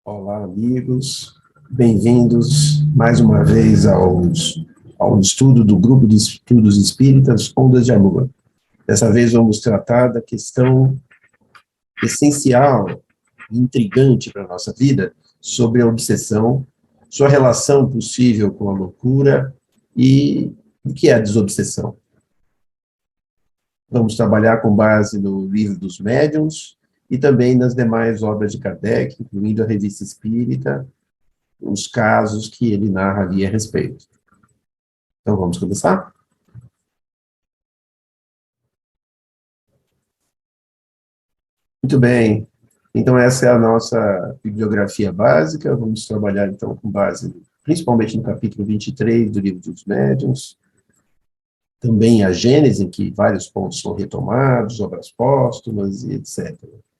Olá, amigos. Bem-vindos mais uma vez ao estudo do Grupo de Estudos Espíritas Ondas de Amor. Dessa vez vamos tratar da questão essencial e intrigante para a nossa vida sobre a obsessão, sua relação possível com a loucura e o que é a desobsessão. Vamos trabalhar com base no Livro dos Médiuns e também nas demais obras de Kardec, incluindo a Revista Espírita, os casos que ele narra ali a respeito. Então, vamos começar? Muito bem. Então, essa é a nossa bibliografia básica. Vamos trabalhar, então, com base, principalmente no capítulo 23 do Livro dos Médiuns, também a Gênese, em que vários pontos são retomados, obras póstumas e etc.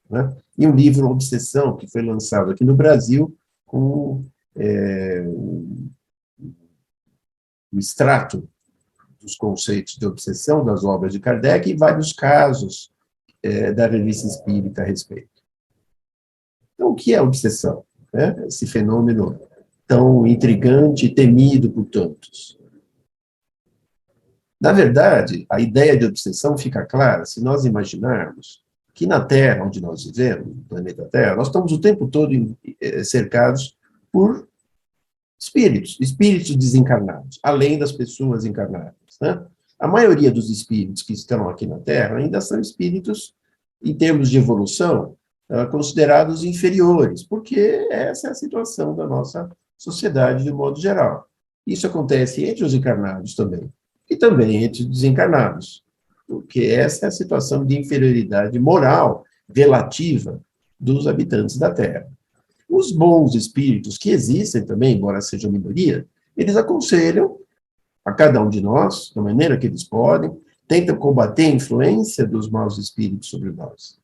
Né? E o livro Obsessão, que foi lançado aqui no Brasil com o extrato dos conceitos de obsessão das obras de Kardec e vários casos da Revista Espírita a respeito. Então, o que é obsessão? Esse fenômeno tão intrigante e temido por tantos. Na verdade, a ideia de obsessão fica clara se nós imaginarmos que na Terra, onde nós vivemos, no planeta Terra, nós estamos o tempo todo cercados por espíritos desencarnados, além das pessoas encarnadas. Né? A maioria dos espíritos que estão aqui na Terra ainda são espíritos, em termos de evolução, considerados inferiores, porque essa é a situação da nossa sociedade de modo geral. Isso acontece entre os encarnados também, e também entre os desencarnados, porque essa é a situação de inferioridade moral relativa dos habitantes da Terra. Os bons espíritos, que existem também, embora sejam minoria, eles aconselham a cada um de nós, da maneira que eles podem, tentam combater a influência dos maus espíritos sobre nós.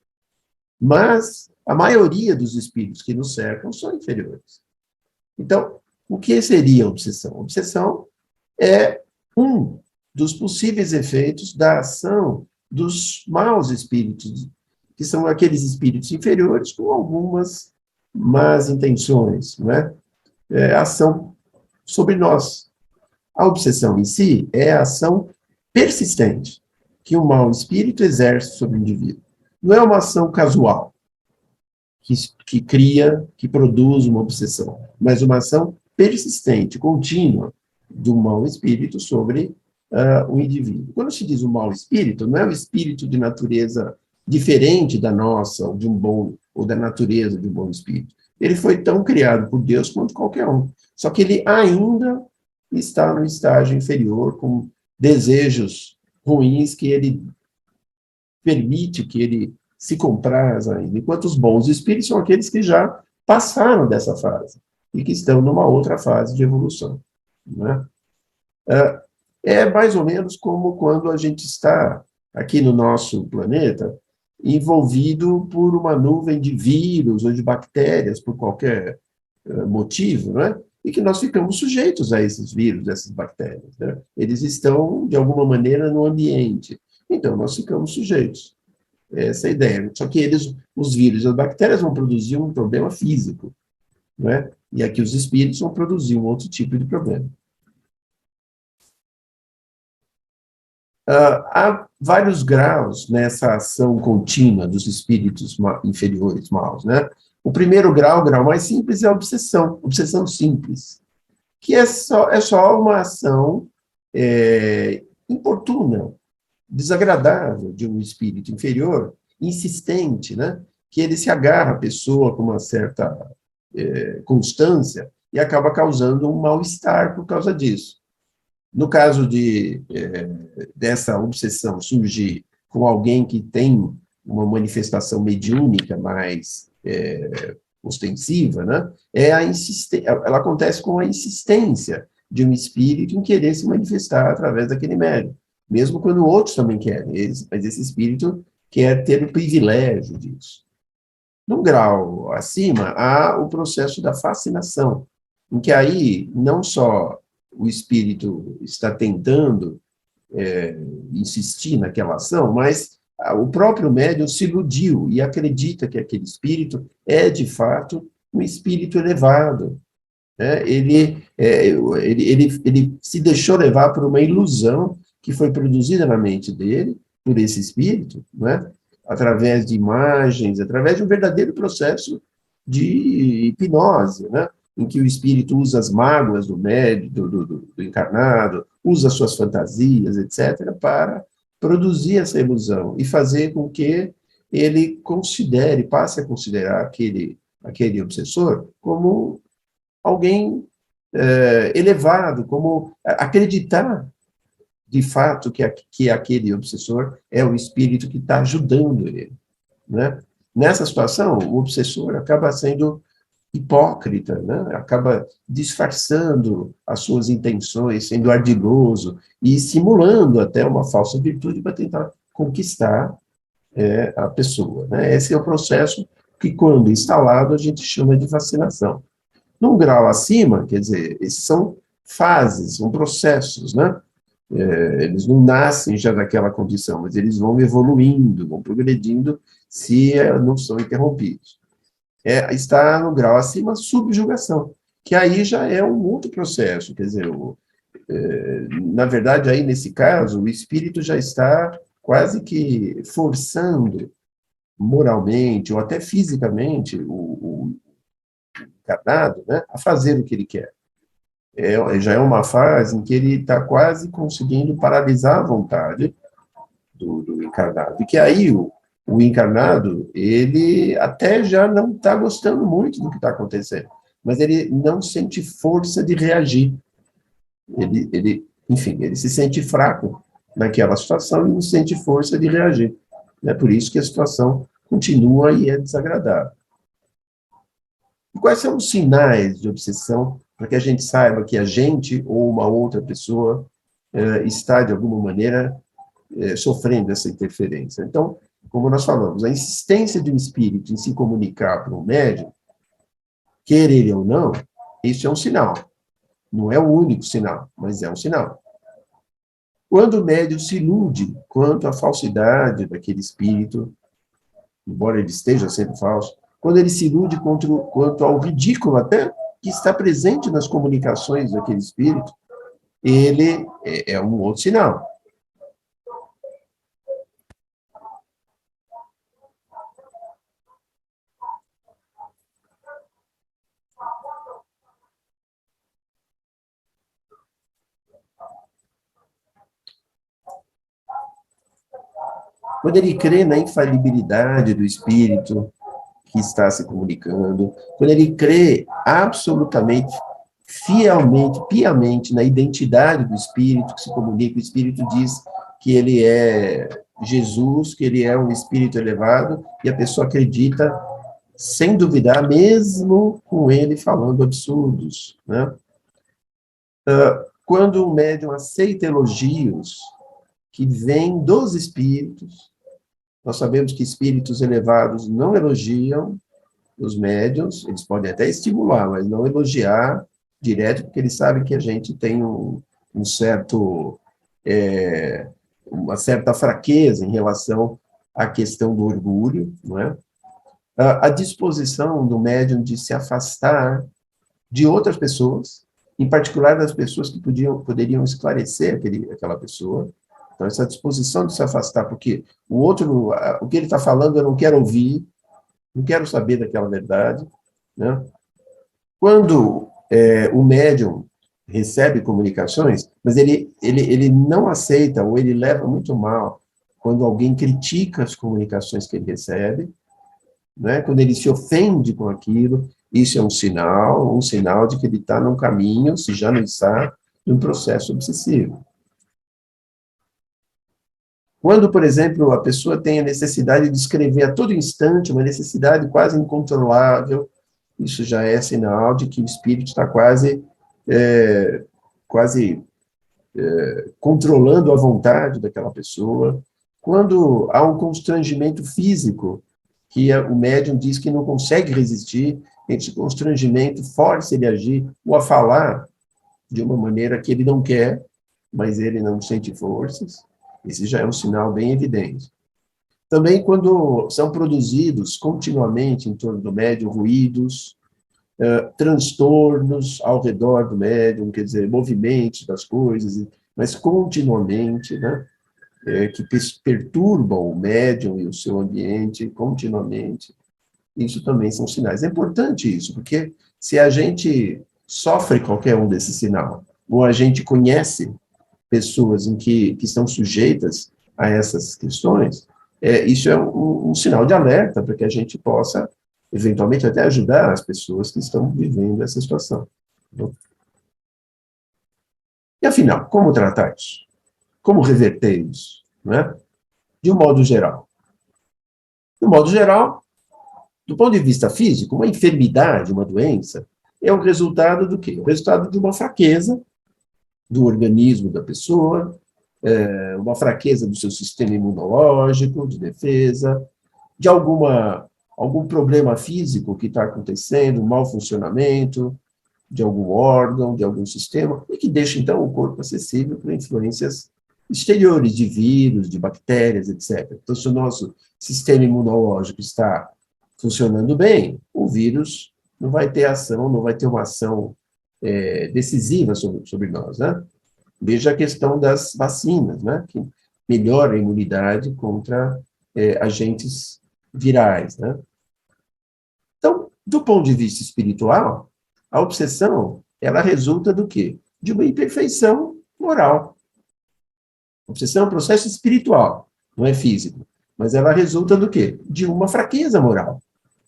Mas a maioria dos espíritos que nos cercam são inferiores. Então, o que seria a obsessão? A obsessão é um dos possíveis efeitos da ação dos maus espíritos, que são aqueles espíritos inferiores com algumas más intenções, não é? Ação sobre nós. A obsessão em si é a ação persistente que o mau espírito exerce sobre o indivíduo. Não é uma ação casual que cria, que produz uma obsessão, mas uma ação persistente, contínua do mau espírito sobre o indivíduo. Quando se diz o mau espírito, não é o espírito de natureza diferente da nossa, ou de um bom, ou da natureza de um bom espírito. Ele foi tão criado por Deus quanto qualquer um. Só que ele ainda está no estágio inferior, com desejos ruins que ele permite, que ele se compraz ainda. Enquanto os bons espíritos são aqueles que já passaram dessa fase e que estão numa outra fase de evolução. Né? É mais ou menos como quando a gente está aqui no nosso planeta envolvido por uma nuvem de vírus ou de bactérias, por qualquer motivo, né? E que nós ficamos sujeitos a esses vírus, essas bactérias. Né? Eles estão, de alguma maneira, no ambiente. Então, nós ficamos sujeitos. Essa é a ideia. Só que os vírus e as bactérias vão produzir um problema físico, né? E aqui os espíritos vão produzir um outro tipo de problema. Há vários graus nessa ação contínua dos espíritos inferiores maus, né? O primeiro grau, o grau mais simples, é a obsessão simples, que é só uma ação importuna, desagradável de um espírito inferior, insistente, né? Que ele se agarra à pessoa com uma certa constância e acaba causando um mal-estar por causa disso. No caso dessa obsessão surgir com alguém que tem uma manifestação mediúnica mais ostensiva, né, ela acontece com a insistência de um espírito em querer se manifestar através daquele médium, mesmo quando outros também querem, mas esse espírito quer ter o privilégio disso. Num grau acima, há o processo da fascinação, em que aí não só o espírito está tentando insistir naquela ação, mas o próprio médium se iludiu e acredita que aquele espírito é, de fato, um espírito elevado, né? Ele se deixou levar por uma ilusão que foi produzida na mente dele, por esse espírito, né? Através de imagens, através de um verdadeiro processo de hipnose, né? Em que o espírito usa as mágoas do médium, do encarnado, usa suas fantasias, etc., para produzir essa ilusão e fazer com que ele considere, passe a considerar aquele obsessor como alguém elevado, como acreditar de fato que aquele obsessor é o espírito que está ajudando ele, né? Nessa situação, o obsessor acaba sendo hipócrita, né? Acaba disfarçando as suas intenções, sendo ardiloso e simulando até uma falsa virtude para tentar conquistar a pessoa, né? Esse é o processo que, quando instalado, a gente chama de fascinação. Num grau acima, quer dizer, esses são fases, são processos, né? Eles não nascem já naquela condição, mas eles vão evoluindo, vão progredindo, se não são interrompidos. Está no grau acima, subjugação, que aí já é um outro processo, quer dizer, na verdade, aí nesse caso, o espírito já está quase que forçando moralmente ou até fisicamente o encarnado, né, a fazer o que ele quer. Já é uma fase em que ele está quase conseguindo paralisar a vontade do encarnado. E que aí o encarnado, ele até já não está gostando muito do que está acontecendo, mas ele não sente força de reagir. Enfim, ele se sente fraco naquela situação e não sente força de reagir. É por isso que a situação continua e é desagradável. E quais são os sinais de obsessão para que a gente saiba que a gente ou uma outra pessoa está, de alguma maneira, sofrendo essa interferência? Então, como nós falamos, a insistência de um espírito em se comunicar para um médium, quer ele ou não, isso é um sinal. Não é o único sinal, mas é um sinal. Quando o médium se ilude quanto à falsidade daquele espírito, embora ele esteja sendo falso, quando ele se ilude quanto ao ridículo até que está presente nas comunicações daquele espírito, ele é um outro sinal. Quando ele crê na infalibilidade do espírito que está se comunicando, quando ele crê absolutamente, fielmente, piamente na identidade do espírito que se comunica, o espírito diz que ele é Jesus, que ele é um espírito elevado, e a pessoa acredita sem duvidar, mesmo com ele falando absurdos, né? Quando o médium aceita elogios que vêm dos espíritos, nós sabemos que espíritos elevados não elogiam os médiuns, eles podem até estimular, mas não elogiar direto, porque eles sabem que a gente tem um certo, uma certa fraqueza em relação à questão do orgulho, não é? A disposição do médium de se afastar de outras pessoas, em particular das pessoas que poderiam esclarecer aquela pessoa. Então, essa disposição de se afastar, porque o outro, o que ele está falando, eu não quero ouvir, não quero saber daquela verdade, né? Quando o médium recebe comunicações, mas ele não aceita, ou ele leva muito mal, quando alguém critica as comunicações que ele recebe, né? Quando ele se ofende com aquilo, isso é um sinal de que ele está num caminho, se já não está, de um processo obsessivo. Quando, por exemplo, a pessoa tem a necessidade de escrever a todo instante, uma necessidade quase incontrolável, isso já é sinal de que o espírito está quase controlando a vontade daquela pessoa. Quando há um constrangimento físico, que o médium diz que não consegue resistir, esse constrangimento força ele a agir ou a falar de uma maneira que ele não quer, mas ele não sente forças, esse já é um sinal bem evidente. Também quando são produzidos continuamente em torno do médium ruídos, transtornos ao redor do médium, quer dizer, movimentos das coisas, mas continuamente, né? Que perturbam o médium e o seu ambiente continuamente. Isso também são sinais. É importante isso, porque se a gente sofre qualquer um desses sinais, ou a gente conhece pessoas que estão sujeitas a essas questões, isso é um sinal de alerta para que a gente possa, eventualmente, até ajudar as pessoas que estão vivendo essa situação. E, afinal, como tratar isso? Como reverter isso? Né? De um modo geral. De um modo geral, do ponto de vista físico, uma enfermidade, uma doença, é o resultado do quê? O resultado de uma fraqueza do organismo da pessoa, uma fraqueza do seu sistema imunológico, de defesa, de algum problema físico que está acontecendo, um mau funcionamento de algum órgão, de algum sistema, e que deixa, então, o corpo acessível para influências exteriores, de vírus, de bactérias, etc. Então, se o nosso sistema imunológico está funcionando bem, o vírus não vai ter ação, não vai ter uma ação decisiva sobre nós, né? Veja a questão das vacinas, né? Que melhora a imunidade contra agentes virais, né? Então, do ponto de vista espiritual, a obsessão, ela resulta do quê? De uma imperfeição moral. A obsessão é um processo espiritual, não é físico. Mas ela resulta do quê? De uma fraqueza moral.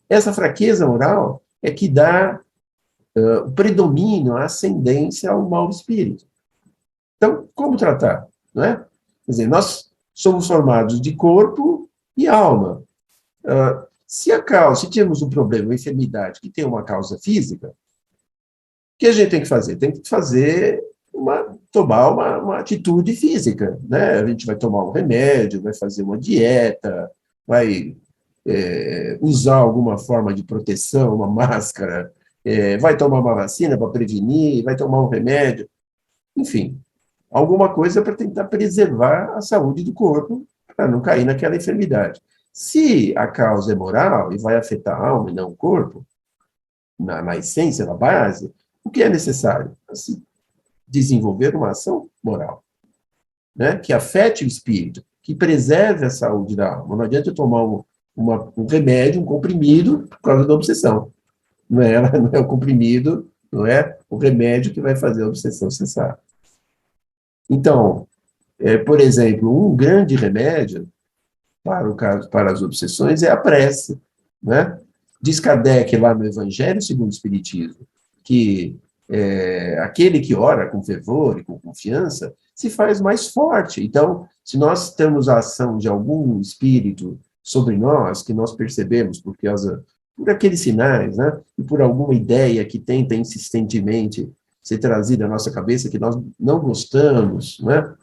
Essa fraqueza moral é que dá o predomínio, a ascendência ao mau espírito. Então, como tratar? Não é? Quer dizer, nós somos formados de corpo e alma. Se temos um problema, uma enfermidade que tem uma causa física, o que a gente tem que fazer? Tem que tomar uma atitude física, né? A gente vai tomar um remédio, vai fazer uma dieta, vai usar alguma forma de proteção, uma máscara, vai tomar uma vacina para prevenir, vai tomar um remédio, enfim, alguma coisa para tentar preservar a saúde do corpo, para não cair naquela enfermidade. Se a causa é moral e vai afetar a alma e não o corpo, na essência, na base, o que é necessário? Assim, desenvolver uma ação moral, né? Que afete o espírito, que preserve a saúde da alma. Não adianta eu tomar um remédio, um comprimido, por causa da obsessão. Não é o comprimido, não é o remédio que vai fazer a obsessão cessar. Então, por exemplo, um grande remédio para as obsessões é a prece, né? Diz Kardec lá no Evangelho segundo o Espiritismo, que aquele que ora com fervor e com confiança se faz mais forte. Então, se nós temos a ação de algum espírito sobre nós, que nós percebemos por aqueles sinais, né? E por alguma ideia que tenta insistentemente ser trazida à nossa cabeça, que nós não gostamos, né?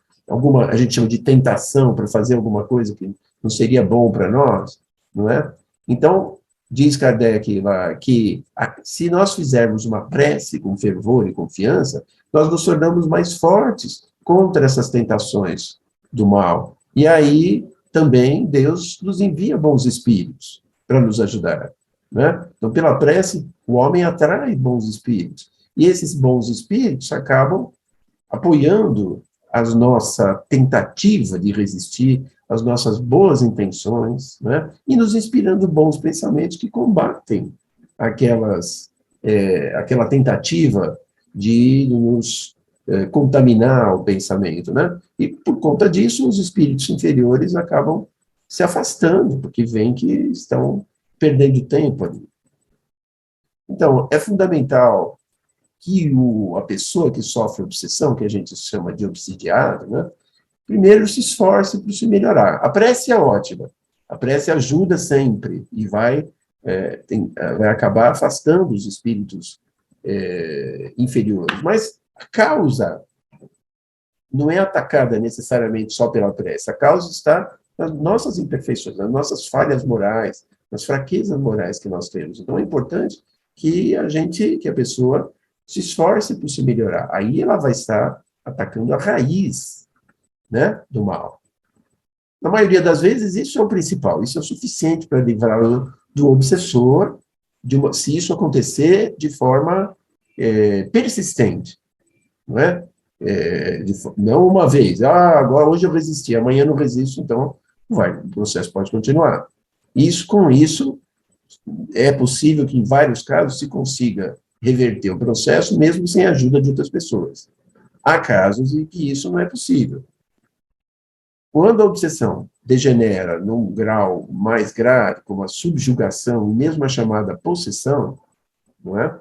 A gente chama de tentação para fazer alguma coisa que não seria bom para nós, não é? Então, diz Kardec lá que se nós fizermos uma prece com fervor e confiança, nós nos tornamos mais fortes contra essas tentações do mal. E aí também Deus nos envia bons espíritos para nos ajudar, né? Então, pela prece, o homem atrai bons espíritos. E esses bons espíritos acabam apoiando a nossa tentativa de resistir, as nossas boas intenções, né? E nos inspirando bons pensamentos que combatem aquela tentativa de nos contaminar o pensamento, né? E, por conta disso, os espíritos inferiores acabam se afastando, porque veem que estão perdendo tempo ali. Então, é fundamental que a pessoa que sofre obsessão, que a gente chama de obsidiado, né, primeiro se esforce para se melhorar. A prece é ótima, a prece ajuda sempre e vai acabar afastando os espíritos inferiores. Mas a causa não é atacada necessariamente só pela prece, a causa está nas nossas imperfeições, nas nossas falhas morais, nas fraquezas morais que nós temos. Então é importante que a pessoa se esforce por se melhorar. Aí ela vai estar atacando a raiz, né, do mal. Na maioria das vezes, isso é o principal, isso é o suficiente para livrá-lo do obsessor, se isso acontecer de forma persistente, não é? Não uma vez, agora hoje eu resisti, amanhã não resisto, então o processo pode continuar. Com isso, é possível que em vários casos se consiga reverter o processo, mesmo sem a ajuda de outras pessoas. Há casos em que isso não é possível. Quando a obsessão degenera num grau mais grave, como a subjugação, mesmo a chamada possessão, não é?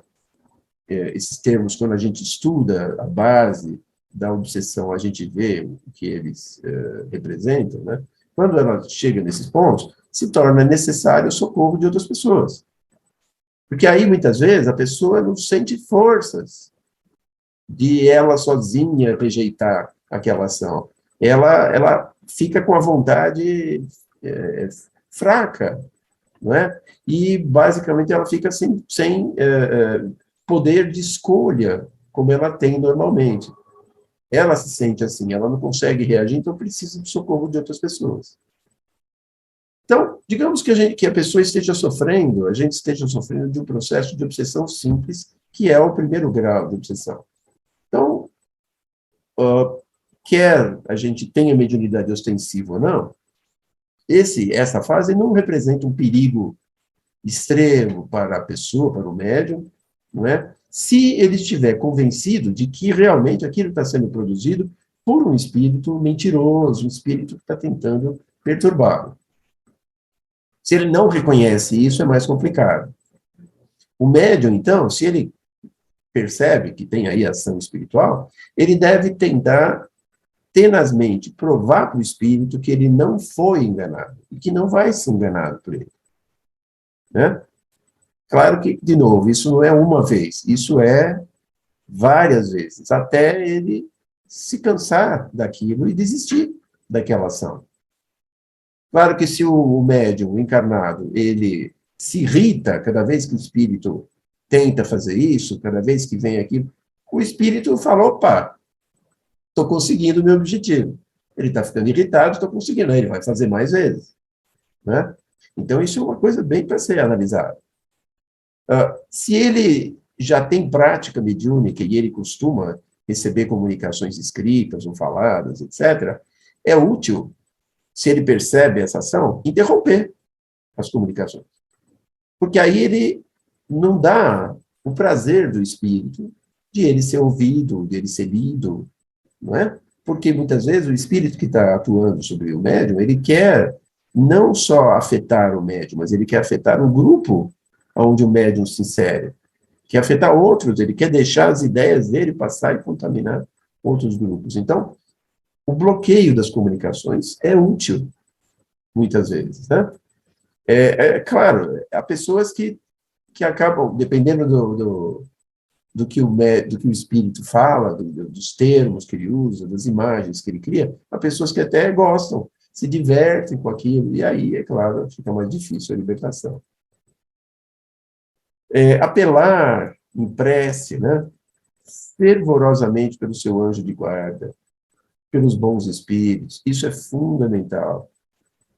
Esses termos, quando a gente estuda a base da obsessão, a gente vê o que eles representam, né? Quando ela chega nesses pontos, se torna necessário o socorro de outras pessoas. Porque aí, muitas vezes, a pessoa não sente forças de ela sozinha rejeitar aquela ação. Ela fica com a vontade fraca, não é? E, basicamente, ela fica sem poder de escolha, como ela tem normalmente. Ela se sente assim, ela não consegue reagir, então precisa de socorro de outras pessoas. Então, digamos que a pessoa a gente esteja sofrendo de um processo de obsessão simples, que é o primeiro grau de obsessão. Então, quer a gente tenha mediunidade ostensiva ou não, essa fase não representa um perigo extremo para a pessoa, para o médium, não é? Se ele estiver convencido de que realmente aquilo está sendo produzido por um espírito mentiroso, um espírito que está tentando perturbá-lo. Se ele não reconhece isso, é mais complicado. O médium, então, se ele percebe que tem aí ação espiritual, ele deve tentar tenazmente provar para o espírito que ele não foi enganado e que não vai ser enganado por ele. Né? Claro que, de novo, isso não é uma vez, isso é várias vezes, até ele se cansar daquilo e desistir daquela ação. Claro que se o médium encarnado, ele se irrita cada vez que o espírito tenta fazer isso, cada vez que vem aquilo, o espírito fala, opa, estou conseguindo o meu objetivo. Ele está ficando irritado, estou conseguindo, ele vai fazer mais vezes. Né? Então, isso é uma coisa bem para ser analisada. Se ele já tem prática mediúnica e ele costuma receber comunicações escritas ou faladas, etc., é útil, se ele percebe essa ação, interromper as comunicações. Porque aí ele não dá o prazer do espírito de ele ser ouvido, de ele ser lido, não é? Porque muitas vezes o espírito que está atuando sobre o médium, ele quer não só afetar o médium, mas ele quer afetar um grupo onde o médium se insere, quer afetar outros, ele quer deixar as ideias dele passar e contaminar outros grupos. Então, o bloqueio das comunicações é útil, muitas vezes, né? Claro, há pessoas que acabam, dependendo do que o espírito fala, dos termos que ele usa, das imagens que ele cria, há pessoas que até gostam, se divertem com aquilo, e aí, é claro, fica mais difícil a libertação. Apelar em prece, né, fervorosamente pelo seu anjo de guarda, pelos bons espíritos, isso é fundamental.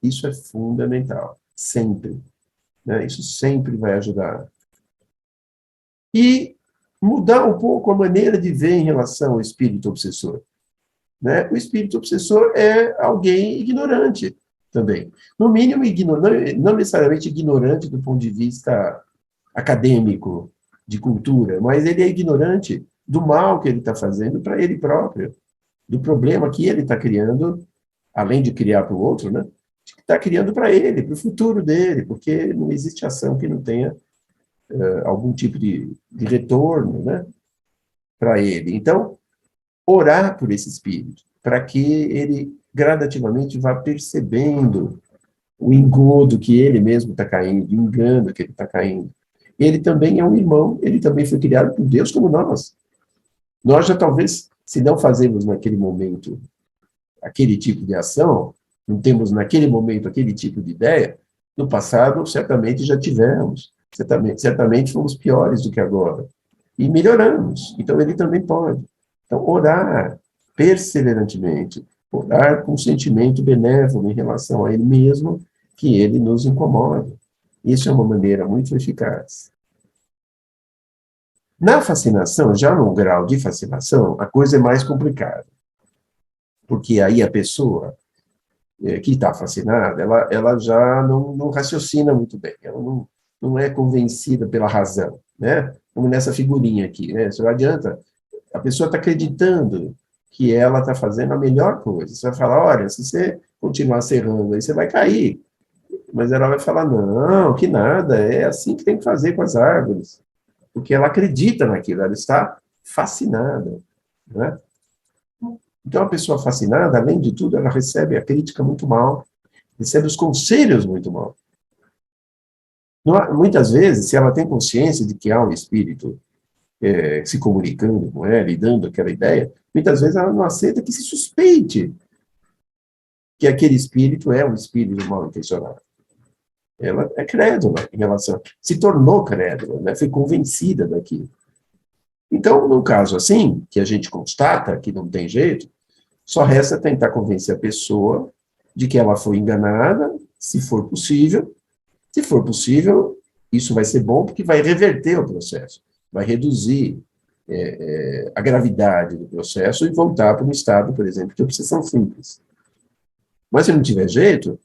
Isso é fundamental, sempre. Né? Isso sempre vai ajudar. E mudar um pouco a maneira de ver em relação ao espírito obsessor. Né? O espírito obsessor é alguém ignorante também. No mínimo, não necessariamente ignorante do ponto de vista acadêmico, de cultura, mas ele é ignorante do mal que ele está fazendo para ele próprio, do problema que ele está criando, além de criar para o outro, né? Está criando para ele, para o futuro dele, porque não existe ação que não tenha algum tipo de retorno, né, para ele. Então, orar por esse espírito, para que ele gradativamente vá percebendo o engodo que ele mesmo está caindo, o engano que ele está caindo. Ele também é um irmão, ele também foi criado por Deus como nós. Nós já talvez, se não fazemos naquele momento aquele tipo de ação, não temos naquele momento aquele tipo de ideia, no passado certamente já tivemos, certamente fomos piores do que agora. E melhoramos, então ele também pode. Então, orar perseverantemente, orar com um sentimento benévolo em relação a ele mesmo, que ele nos incomode. Isso é uma maneira muito eficaz. Na fascinação, já num grau de fascinação, a coisa é mais complicada, porque aí a pessoa que está fascinada, ela já não raciocina muito bem, ela não é convencida pela razão, né? Como nessa figurinha aqui, né? Isso não adianta, a pessoa está acreditando que ela está fazendo a melhor coisa. Você vai falar, olha, se você continuar serrando aí, você vai cair. Mas ela vai falar, não, que nada, é assim que tem que fazer com as árvores. Porque ela acredita naquilo, ela está fascinada, né? Então, a pessoa fascinada, além de tudo, ela recebe a crítica muito mal, recebe os conselhos muito mal. Muitas vezes, se ela tem consciência de que há um espírito se comunicando com ela e dando aquela ideia, muitas vezes ela não aceita que se suspeite que aquele espírito é um espírito mal intencionado. Ela é crédula em relação, se tornou crédula, né? Foi convencida daquilo. Então, num caso assim, que a gente constata que não tem jeito, só resta tentar convencer a pessoa de que ela foi enganada, se for possível. Se for possível, isso vai ser bom porque vai reverter o processo, vai reduzir a gravidade do processo e voltar para um estado, por exemplo, de obsessão simples. Mas se não tiver jeito,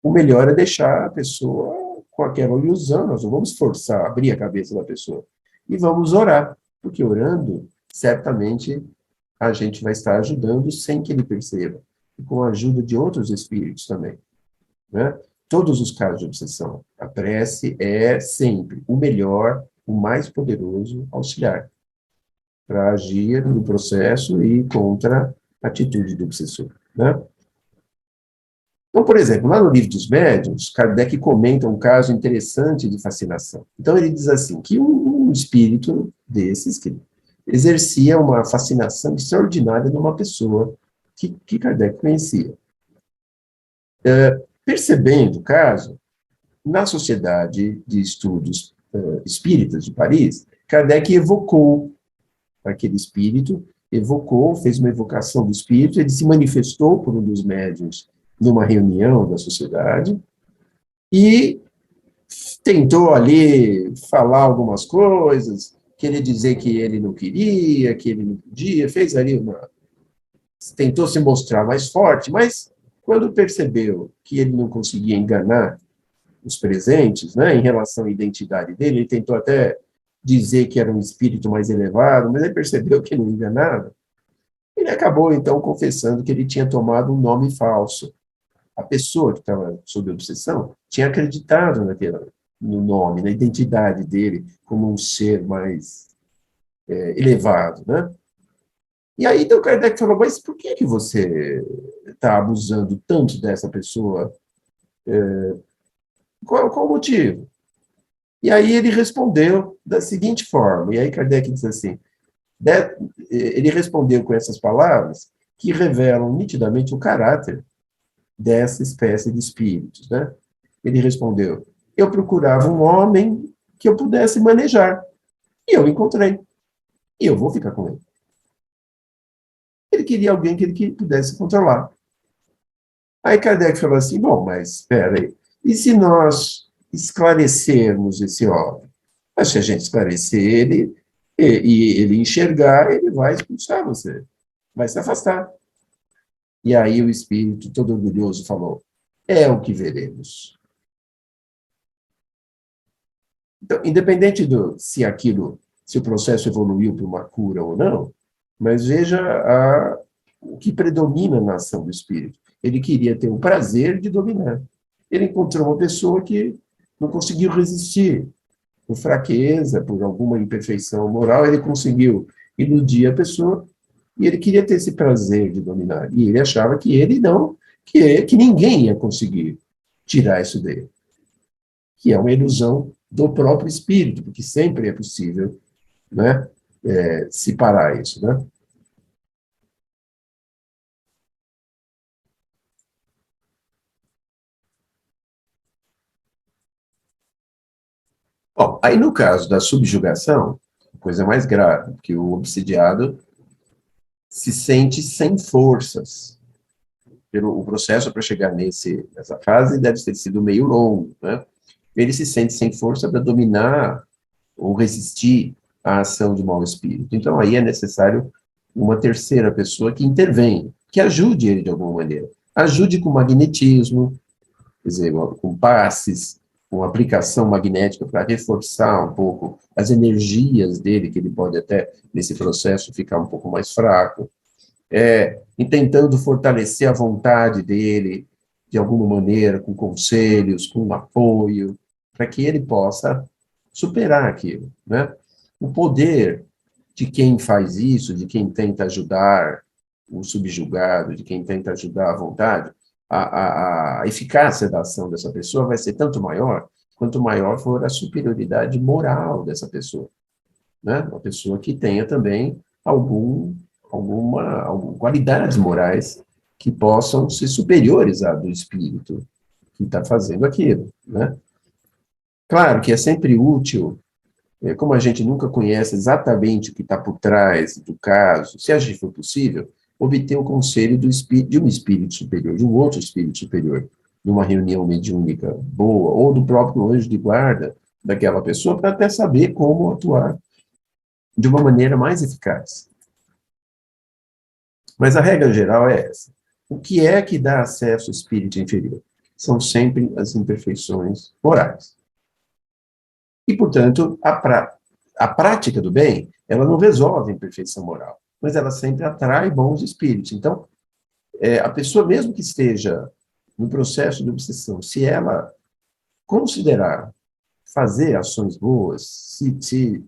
o melhor é deixar a pessoa com aquela ilusão, nós não vamos forçar, abrir a cabeça da pessoa. E vamos orar, porque orando, certamente a gente vai estar ajudando sem que ele perceba, e com a ajuda de outros espíritos também, né? Todos os casos de obsessão, a prece é sempre o melhor, o mais poderoso auxiliar para agir no processo e contra a atitude do obsessor, né? Então, por exemplo, lá no Livro dos Médiuns, Kardec comenta um caso interessante de fascinação. Então, ele diz assim, que um espírito desses, que exercia uma fascinação extraordinária numa pessoa que Kardec conhecia. Percebendo o caso, na Sociedade de Estudos Espíritas de Paris, Kardec evocou aquele espírito, fez uma evocação do espírito, ele se manifestou por um dos médiuns numa reunião da sociedade e tentou ali falar algumas coisas, querer dizer que ele não queria, que ele não podia, fez ali tentou se mostrar mais forte, mas quando percebeu que ele não conseguia enganar os presentes, né, em relação à identidade dele, ele tentou até dizer que era um espírito mais elevado, mas ele percebeu que não enganava. Ele acabou, então, confessando que ele tinha tomado um nome falso. A pessoa que estava sob obsessão tinha acreditado no nome, na identidade dele como um ser mais elevado, né? E aí, então, Kardec falou, mas por que você está abusando tanto dessa pessoa? Qual o motivo? E aí ele respondeu da seguinte forma, e aí Kardec diz assim, ele respondeu com essas palavras que revelam nitidamente o caráter dessa espécie de espíritos, né? Ele respondeu, eu procurava um homem que eu pudesse manejar, e eu encontrei, e eu vou ficar com ele. Ele queria alguém que ele pudesse controlar. Aí Kardec falou assim, bom, mas espera aí, e se nós esclarecermos esse homem? Mas se a gente esclarecer ele, e ele enxergar, ele vai expulsar você, vai se afastar. E aí o espírito, todo orgulhoso, falou, é o que veremos. Então, independente se o processo evoluiu para uma cura ou não, mas veja o que predomina na ação do espírito. Ele queria ter o prazer de dominar. Ele encontrou uma pessoa que não conseguiu resistir. Por fraqueza, por alguma imperfeição moral, ele conseguiu iludir a pessoa e ele queria ter esse prazer de dominar. E ele achava que ele não, que ninguém ia conseguir tirar isso dele. Que é uma ilusão do próprio espírito, porque sempre é possível, né, separar isso, né? Bom, aí no caso da subjugação, a coisa é mais grave, porque o obsidiado se sente sem forças. O processo para chegar nessa fase deve ter sido meio longo, né? Ele se sente sem força para dominar ou resistir a ação de mau espírito. Então, aí é necessário uma terceira pessoa que intervém, que ajude ele de alguma maneira. Ajude com magnetismo, quer dizer, com passes, com aplicação magnética para reforçar um pouco as energias dele, que ele pode até, nesse processo, ficar um pouco mais fraco. E tentando fortalecer a vontade dele, de alguma maneira, com conselhos, com apoio, para que ele possa superar aquilo, né? O poder de quem faz isso, de quem tenta ajudar o subjugado, de quem tenta ajudar à vontade, a eficácia da ação dessa pessoa vai ser tanto maior, quanto maior for a superioridade moral dessa pessoa, né? Uma pessoa que tenha também algumas qualidades morais que possam ser superiores à do espírito que está fazendo aquilo, né? Claro que é sempre útil, como a gente nunca conhece exatamente o que está por trás do caso, se a gente for possível, obter o conselho de um espírito superior, de um outro espírito superior, numa reunião mediúnica boa, ou do próprio anjo de guarda daquela pessoa, para até saber como atuar de uma maneira mais eficaz. Mas a regra geral é essa. O que é que dá acesso ao espírito inferior? São sempre as imperfeições morais. E, portanto, a prática do bem, ela não resolve a imperfeição moral, mas ela sempre atrai bons espíritos. Então, a pessoa, mesmo que esteja no processo de obsessão, se ela considerar fazer ações boas, se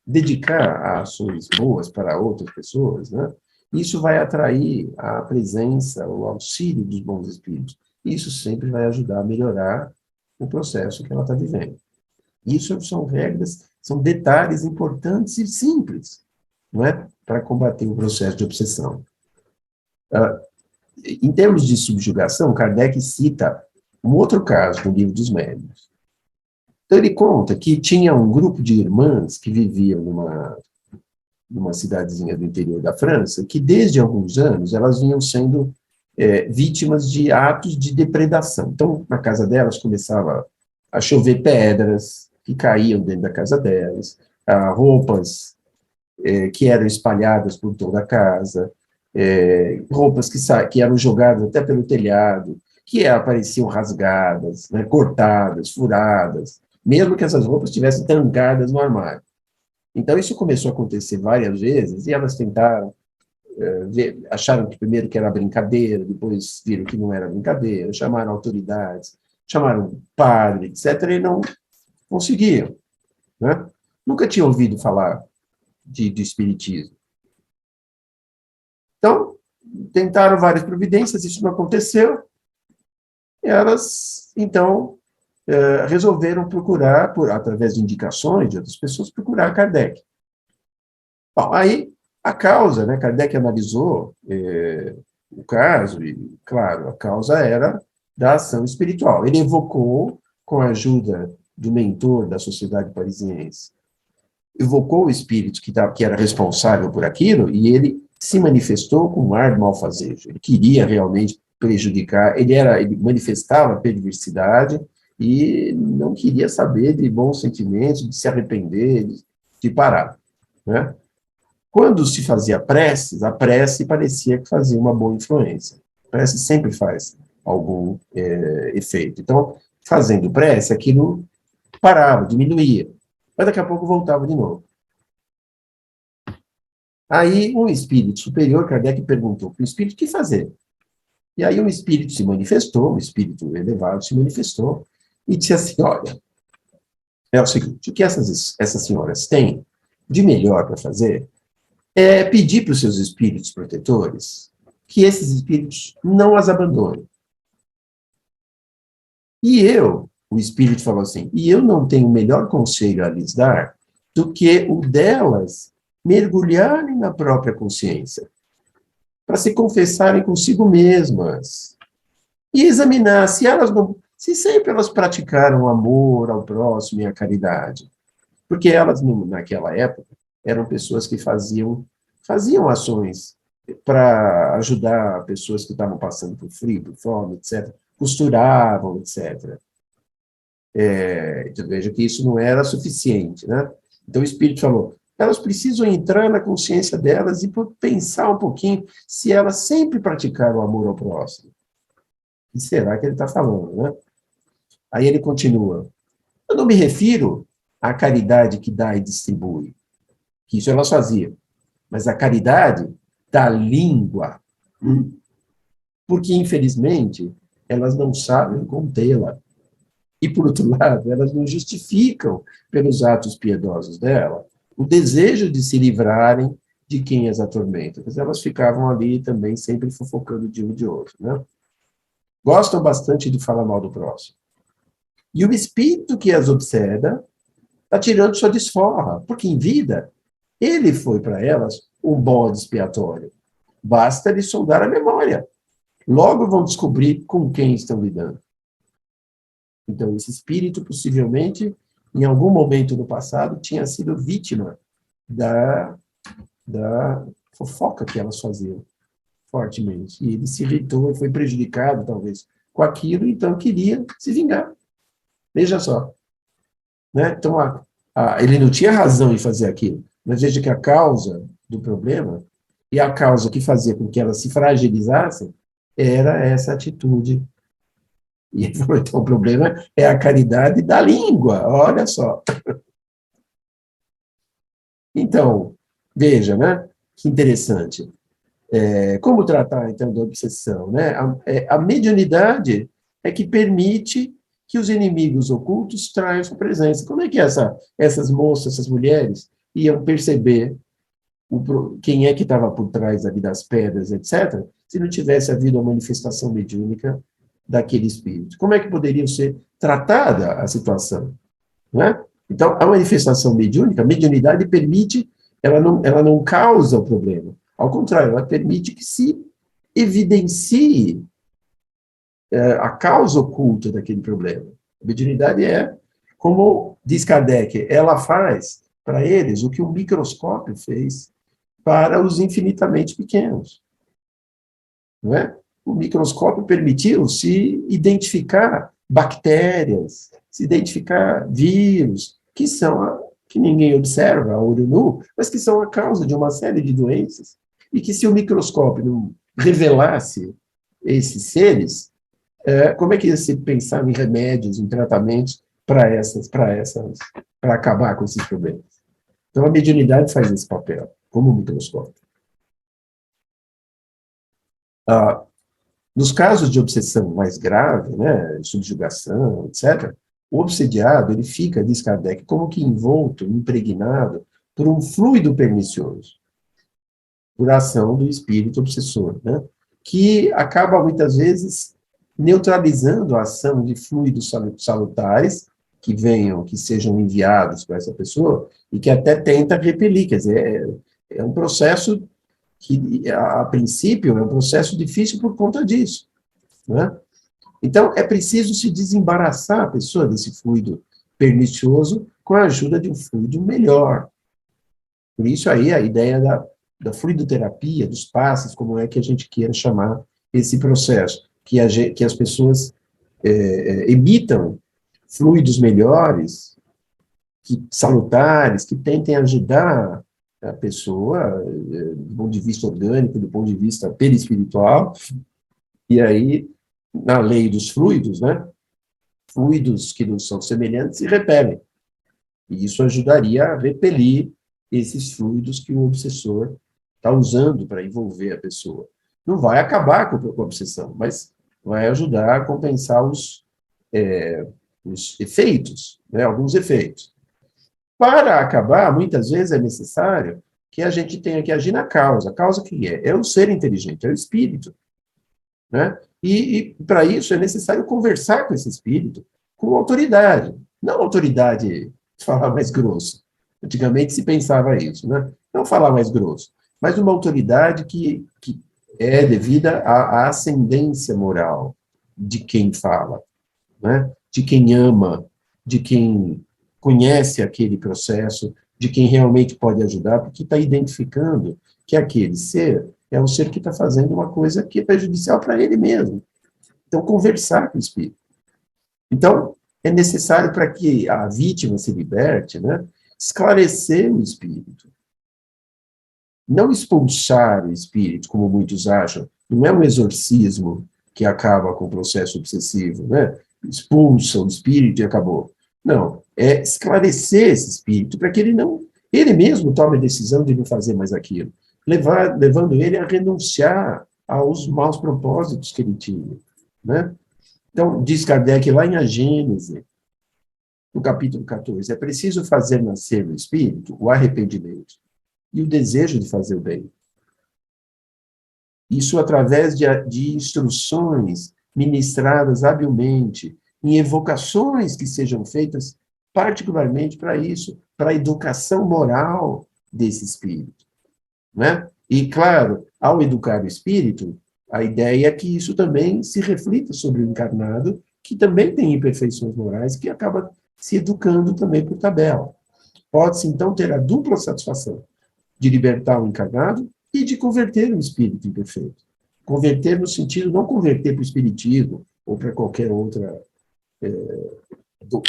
dedicar a ações boas para outras pessoas, né, isso vai atrair a presença, o auxílio dos bons espíritos. Isso sempre vai ajudar a melhorar o processo que ela está vivendo. Isso são regras, são detalhes importantes e simples, não é? Para combater o processo de obsessão. Em termos de subjugação, Kardec cita um outro caso no Livro dos Médiuns. Então, ele conta que tinha um grupo de irmãs que viviam numa cidadezinha do interior da França, que desde alguns anos elas vinham sendo vítimas de atos de depredação. Então, na casa delas começava a chover pedras que caíam dentro da casa delas, roupas que eram espalhadas por toda a casa, roupas que eram jogadas até pelo telhado, que apareciam rasgadas, né, cortadas, furadas, mesmo que essas roupas estivessem trancadas no armário. Então, isso começou a acontecer várias vezes, e elas tentaram, acharam que primeiro que era brincadeira, depois viram que não era brincadeira, chamaram autoridades, chamaram padre, etc., e não conseguiam, né? Nunca tinha ouvido falar de espiritismo. Então, tentaram várias providências, isso não aconteceu, e elas, então, resolveram procurar, através de indicações de outras pessoas, procurar Kardec. Bom, aí, a causa, né, Kardec analisou o caso, e, claro, a causa era da ação espiritual. Ele evocou, com a ajuda do mentor da Sociedade Parisiense, evocou o espírito que era responsável por aquilo, e ele se manifestou com um ar de malfazejo. Ele queria realmente prejudicar, ele manifestava perversidade e não queria saber de bons sentimentos, de se arrepender, de parar, né? Quando se fazia preces, a prece parecia que fazia uma boa influência. A prece sempre faz algum efeito. Então, fazendo prece, aquilo parava, diminuía. Mas daqui a pouco voltava de novo. Aí, um espírito superior, Kardec perguntou para o espírito o que fazer. E aí um espírito se manifestou, um espírito elevado se manifestou, e disse assim, olha, é o seguinte, o que essas senhoras têm de melhor para fazer é pedir para os seus espíritos protetores que esses espíritos não as abandonem. E o espírito falou assim, e eu não tenho melhor conselho a lhes dar do que o delas mergulharem na própria consciência, para se confessarem consigo mesmas e examinar se sempre elas praticaram o amor ao próximo e a caridade. Porque elas, naquela época, eram pessoas que faziam ações para ajudar pessoas que estavam passando por frio, por fome, etc. Costuravam, etc. Veja que isso não era suficiente, né? Então o espírito falou, elas precisam entrar na consciência delas e pensar um pouquinho se elas sempre praticaram o amor ao próximo. O que será que ele está falando, né? Aí ele continua, eu não me refiro à caridade que dá e distribui, que isso elas faziam, mas a caridade da língua, porque, infelizmente, elas não sabem contê-la. E, por outro lado, elas não justificam, pelos atos piedosos dela, o desejo de se livrarem de quem as atormenta. Mas elas ficavam ali também sempre fofocando de um e de outro, né? Gostam bastante de falar mal do próximo. E o espírito que as obseda está tirando sua desforra, porque em vida ele foi para elas um bode expiatório. Basta lhe sondar a memória. Logo vão descobrir com quem estão lidando. Então, esse espírito, possivelmente, em algum momento no passado, tinha sido vítima da fofoca que elas faziam, fortemente. E ele se irritou, foi prejudicado, talvez, com aquilo, então queria se vingar. Veja só. Né? Então, ele não tinha razão em fazer aquilo, mas veja que a causa do problema e a causa que fazia com que elas se fragilizassem era essa atitude. E ele falou, então, o problema é a caridade da língua, olha só. Então, veja, né? Que interessante. Como tratar, então, da obsessão? Né? A mediunidade é que permite que os inimigos ocultos traiam sua presença. Como é que essas moças, essas mulheres, iam perceber quem é que estava por trás ali das pedras, etc., se não tivesse havido a manifestação mediúnica daquele espírito? Como é que poderia ser tratada a situação? Né? Então, a manifestação mediúnica, a mediunidade permite, ela não causa o problema. Ao contrário, ela permite que se evidencie a causa oculta daquele problema. A mediunidade como diz Kardec, ela faz para eles o que o microscópio fez para os infinitamente pequenos. Não é? O microscópio permitiu se identificar bactérias, se identificar vírus, que ninguém observa a olho nu, mas que são a causa de uma série de doenças, e que se o microscópio não revelasse esses seres, como é que ia se pensar em remédios, em tratamentos para acabar com esses problemas? Então, a mediunidade faz esse papel, como o microscópio. Nos casos de obsessão mais grave, né, subjugação, etc., o obsediado ele fica, diz Kardec, como que envolto, impregnado por um fluido pernicioso, por ação do espírito obsessor, né, que acaba, muitas vezes, neutralizando a ação de fluidos salutares que sejam enviados para essa pessoa e que até tenta repelir. Quer dizer, é um processo que, a princípio, é um processo difícil por conta disso. Né? Então, é preciso se desembaraçar a pessoa desse fluido pernicioso com a ajuda de um fluido melhor. Por isso aí a ideia da fluidoterapia, dos passes, como é que a gente queira chamar esse processo, que as pessoas emitam fluidos melhores, salutares, que tentem ajudar a pessoa, do ponto de vista orgânico, do ponto de vista perispiritual, e aí, na lei dos fluidos, né, fluidos que não são semelhantes se repelem, e isso ajudaria a repelir esses fluidos que o obsessor está usando para envolver a pessoa. Não vai acabar com a obsessão, mas vai ajudar a compensar os efeitos, né, alguns efeitos. Para acabar, muitas vezes é necessário que a gente tenha que agir na causa. A causa que é? É o ser inteligente, é o espírito. Né? E para isso é necessário conversar com esse espírito com autoridade. Não autoridade de falar mais grosso. Antigamente se pensava isso, né? Não falar mais grosso, mas uma autoridade que é devida à ascendência moral de quem fala, né? De quem ama, de quem conhece aquele processo, de quem realmente pode ajudar, porque está identificando que aquele ser é um ser que está fazendo uma coisa que é prejudicial para ele mesmo. Então, conversar com o espírito. Então, é necessário para que a vítima se liberte, né, esclarecer o espírito. Não expulsar o espírito, como muitos acham. Não é um exorcismo que acaba com o processo obsessivo, né? Expulsa o espírito e acabou. Não, é esclarecer esse espírito para que ele mesmo tome a decisão de não fazer mais aquilo, levando ele a renunciar aos maus propósitos que ele tinha, né? Então, diz Kardec lá em A Gênese, no capítulo 14, é preciso fazer nascer no espírito o arrependimento e o desejo de fazer o bem. Isso através de instruções ministradas habilmente, em evocações que sejam feitas particularmente para isso, para a educação moral desse espírito, né? E, claro, ao educar o espírito, a ideia é que isso também se reflita sobre o encarnado, que também tem imperfeições morais, que acaba se educando também por tabela. Pode-se, então, ter a dupla satisfação de libertar o encarnado e de converter o espírito imperfeito. Converter no sentido, não converter para o espiritismo ou para qualquer outra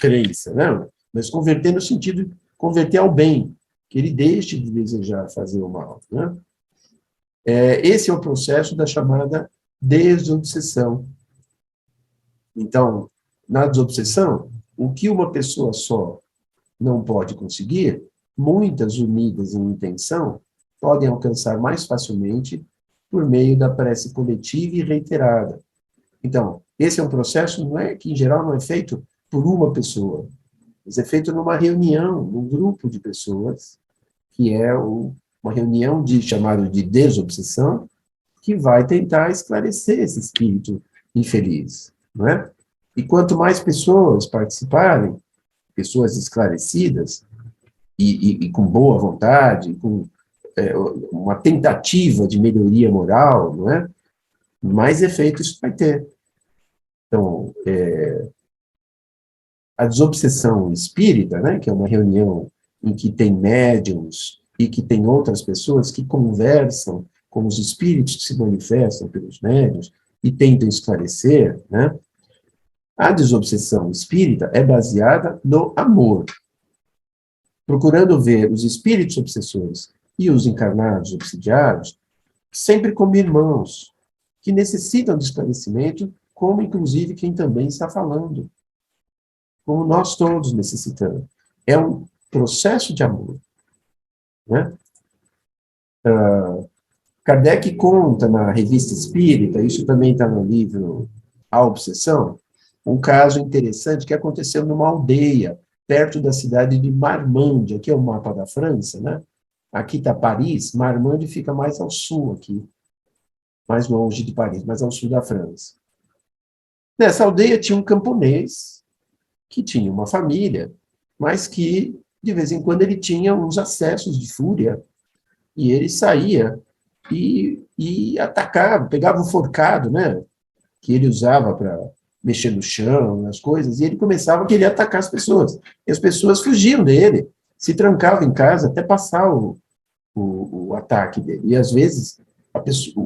crença, né? Mas converter no sentido de converter ao bem, que ele deixe de desejar fazer o mal, né? Esse é o processo da chamada desobsessão. Então, na desobsessão, o que uma pessoa só não pode conseguir, muitas unidas em intenção podem alcançar mais facilmente por meio da prece coletiva e reiterada. Então, esse é um processo que, em geral, não é feito por uma pessoa, mas é feito numa reunião, num grupo de pessoas, que é uma reunião chamada de desobsessão, que vai tentar esclarecer esse espírito infeliz, não é? E quanto mais pessoas participarem, pessoas esclarecidas, e com boa vontade, com uma tentativa de melhoria moral, não é? Mais efeito isso vai ter. Então, a desobsessão espírita, né, que é uma reunião em que tem médiums e que tem outras pessoas que conversam com os espíritos que se manifestam pelos médiuns e tentam esclarecer, né? A desobsessão espírita é baseada no amor, procurando ver os espíritos obsessores e os encarnados obsidiados sempre como irmãos, que necessitam de esclarecimento, como inclusive quem também está falando, como nós todos necessitamos. É um processo de amor, né? Kardec conta na Revista Espírita, isso também está no livro A Obsessão, um caso interessante que aconteceu numa aldeia, perto da cidade de Marmande, aqui é o mapa da França, né? Aqui está Paris, Marmande fica mais ao sul aqui, mais longe de Paris, mais ao sul da França. Nessa aldeia tinha um camponês que tinha uma família, mas que, de vez em quando, ele tinha uns acessos de fúria, e ele saía e atacava, pegava o forcado, né, que ele usava para mexer no chão, nas coisas, e ele começava a querer atacar as pessoas. E as pessoas fugiam dele, se trancavam em casa até passar o ataque dele. E, às vezes,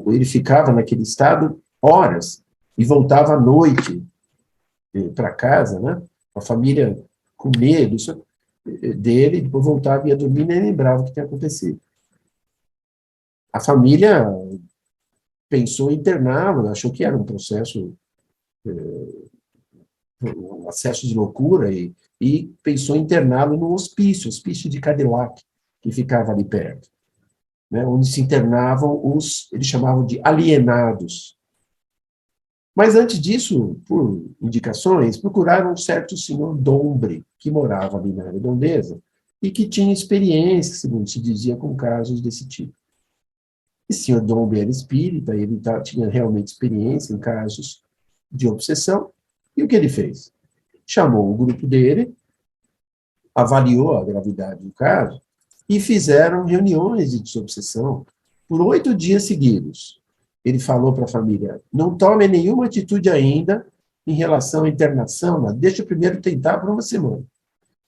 ele ficava naquele estado horas e voltava à noite para casa, né? A família com medo dele, depois voltava e ia dormir e nem lembrava o que tinha acontecido. A família pensou em interná-lo, achou que era um processo, um acesso de loucura, e pensou em interná-lo no hospício de Cadillac, que ficava ali perto, né, onde se internavam eles chamavam de alienados. Mas antes disso, por indicações, procuraram um certo senhor Dombre, que morava ali na redondeza, e que tinha experiência, segundo se dizia, com casos desse tipo. Esse senhor Dombre era espírita, ele tinha realmente experiência em casos de obsessão, e o que ele fez? Chamou o grupo dele, avaliou a gravidade do caso, e fizeram reuniões de desobsessão por 8 dias seguidos. Ele falou para a família, não tome nenhuma atitude ainda em relação à internação, mas deixa eu primeiro tentar por uma semana.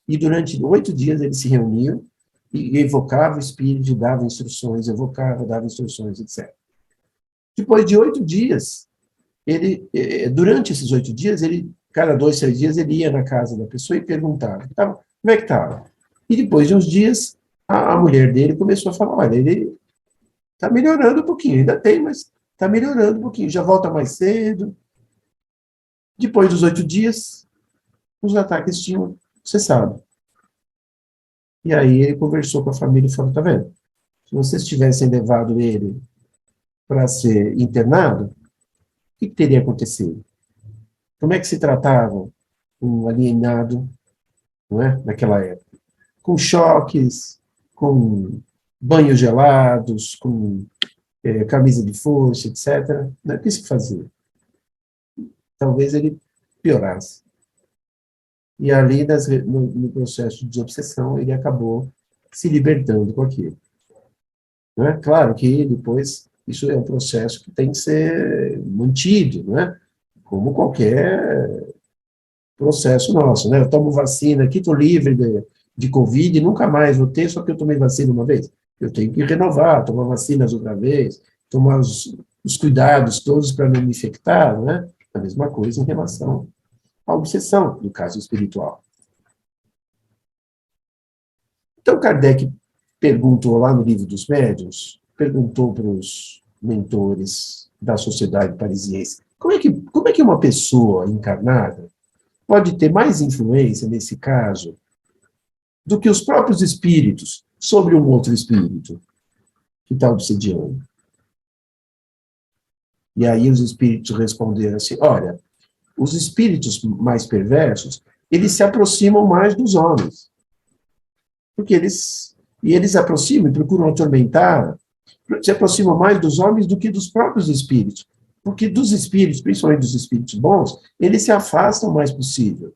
E durante 8 dias eles se reuniam e evocava o espírito, dava instruções, dava instruções, etc. Depois de 8 dias, durante esses 8 dias, cada 2, 3 dias, ele ia na casa da pessoa e perguntava, como é que estava? E depois de uns dias, a mulher dele começou a falar, olha, ele está melhorando um pouquinho, ainda tem, mas está melhorando um pouquinho, já volta mais cedo. Depois dos 8 dias, os ataques tinham cessado. E aí ele conversou com a família e falou, tá vendo? Se vocês tivessem levado ele para ser internado, o que teria acontecido? Como é que se tratava um alienado, não é, naquela época? Com choques, com banhos gelados, com camisa de força, etc. Não é o que se fazia. Talvez ele piorasse. E ali, no processo de desobsessão, ele acabou se libertando com aquilo. Não é? Claro que depois isso é um processo que tem que ser mantido, não é? Como qualquer processo nosso, né? Eu tomo vacina aqui, estou livre de Covid, nunca mais vou ter, só que eu tomei vacina uma vez. Eu tenho que renovar, tomar vacinas outra vez, tomar os cuidados todos para não me infectar, né? A mesma coisa em relação à obsessão, no caso espiritual. Então, Kardec perguntou lá no Livro dos Médiuns, perguntou para os mentores da Sociedade Parisiense, como é que uma pessoa encarnada pode ter mais influência, nesse caso, do que os próprios espíritos sobre um outro espírito que está obsediando? E aí os espíritos responderam assim, olha, os espíritos mais perversos, eles se aproximam mais dos homens, porque eles se aproximam e procuram atormentar, se aproximam mais dos homens do que dos próprios espíritos, porque dos espíritos, principalmente dos espíritos bons, eles se afastam o mais possível.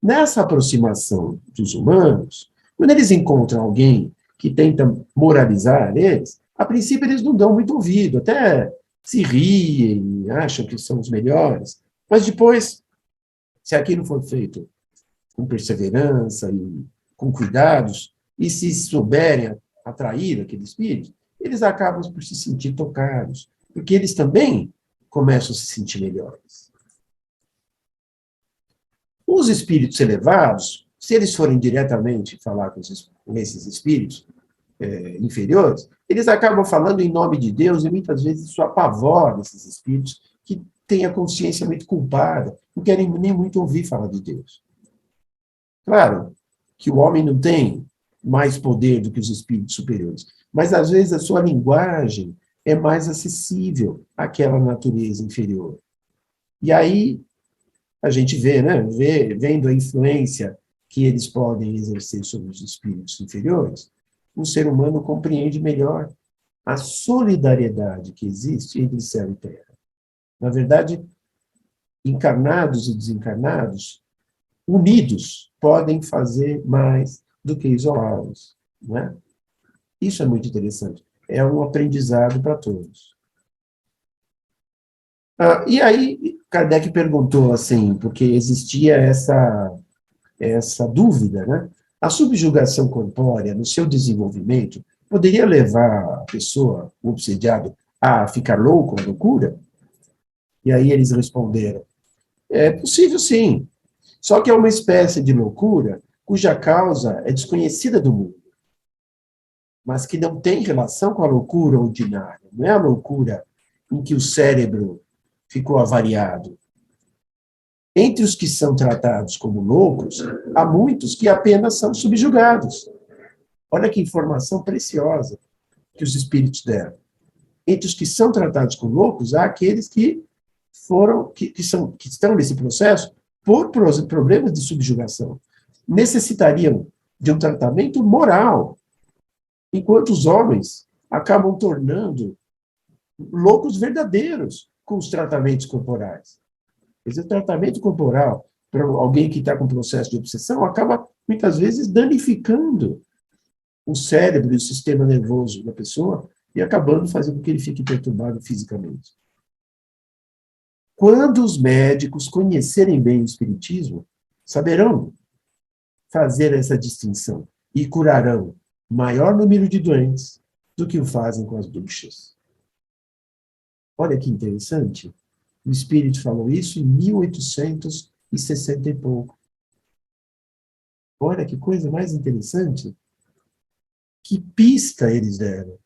Nessa aproximação dos humanos, quando eles encontram alguém que tenta moralizar eles, a princípio eles não dão muito ouvido, até se riem, acham que são os melhores, mas depois, se aquilo for feito com perseverança e com cuidados, e se souberem atrair aquele espírito, eles acabam por se sentir tocados, porque eles também começam a se sentir melhores. Os espíritos elevados, se eles forem diretamente falar com esses espíritos inferiores, eles acabam falando em nome de Deus e muitas vezes isso apavora esses espíritos que têm a consciência muito culpada, não querem nem muito ouvir falar de Deus. Claro que o homem não tem mais poder do que os espíritos superiores, mas às vezes a sua linguagem é mais acessível àquela natureza inferior. E aí a gente vê, né, vendo a influência que eles podem exercer sobre os espíritos inferiores, o ser humano compreende melhor a solidariedade que existe entre céu e terra. Na verdade, encarnados e desencarnados, unidos, podem fazer mais do que isolados. Não é? Isso é muito interessante. É um aprendizado para todos. E aí, Kardec perguntou assim, porque existia essa dúvida, né? A subjugação corpórea, no seu desenvolvimento, poderia levar a pessoa, o obsediado, a ficar louco, a loucura? E aí eles responderam, é possível sim, só que é uma espécie de loucura cuja causa é desconhecida do mundo, mas que não tem relação com a loucura ordinária. Não é a loucura em que o cérebro ficou avariado. Entre os que são tratados como loucos, há muitos que apenas são subjugados. Olha que informação preciosa que os espíritos deram. Entre os que são tratados como loucos, há aqueles que estão nesse processo por problemas de subjugação. Necessitariam de um tratamento moral, enquanto os homens acabam tornando loucos verdadeiros com os tratamentos corporais. Quer dizer, o tratamento corporal para alguém que está com processo de obsessão acaba, muitas vezes, danificando o cérebro e o sistema nervoso da pessoa e acabando fazendo com que ele fique perturbado fisicamente. Quando os médicos conhecerem bem o espiritismo, saberão fazer essa distinção e curarão maior número de doentes do que o fazem com as bruxas. Olha que interessante. O espírito falou isso em 1860 e pouco. Olha que coisa mais interessante. Que pista eles deram.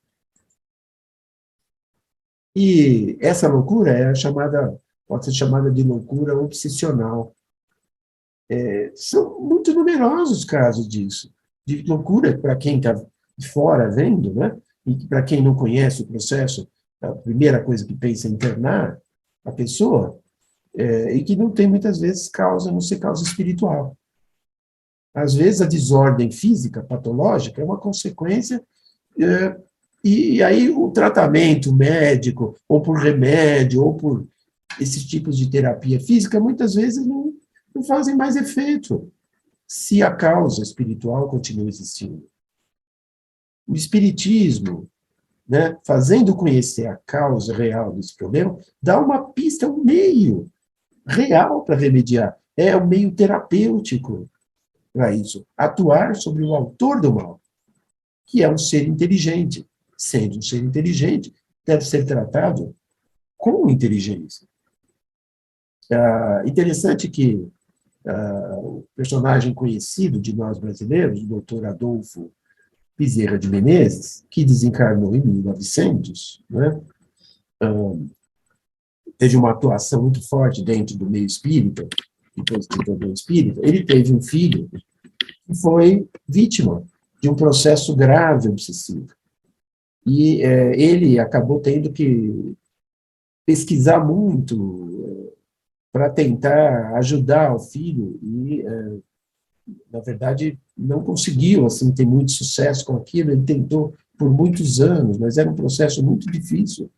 E essa loucura é chamada, pode ser chamada de loucura obsessional. São muito numerosos os casos disso, de loucura para quem está de fora vendo, né? E para quem não conhece o processo, a primeira coisa que pensa é internar a pessoa, e que não tem muitas vezes causa, a não ser causa espiritual. Às vezes a desordem física, patológica, é uma consequência, e aí o tratamento médico, ou por remédio, ou por esses tipos de terapia física, muitas vezes não fazem mais efeito, se a causa espiritual continua existindo. O espiritismo, né, fazendo conhecer a causa real desse problema, dá uma pista, um meio real para remediar. É um meio terapêutico para isso. Atuar sobre o autor do mal, que é um ser inteligente. Sendo um ser inteligente, deve ser tratado com inteligência. Interessante que o personagem conhecido de nós brasileiros, o doutor Adolfo Bezerra de Menezes, que desencarnou em 1900, né, teve uma atuação muito forte dentro do meio espírita, depois que tornou espírita. Ele teve um filho que foi vítima de um processo grave obsessivo. E ele acabou tendo que pesquisar muito para tentar ajudar o filho e, na verdade, não conseguiu assim ter muito sucesso com aquilo. Ele tentou por muitos anos, mas era um processo muito difícil,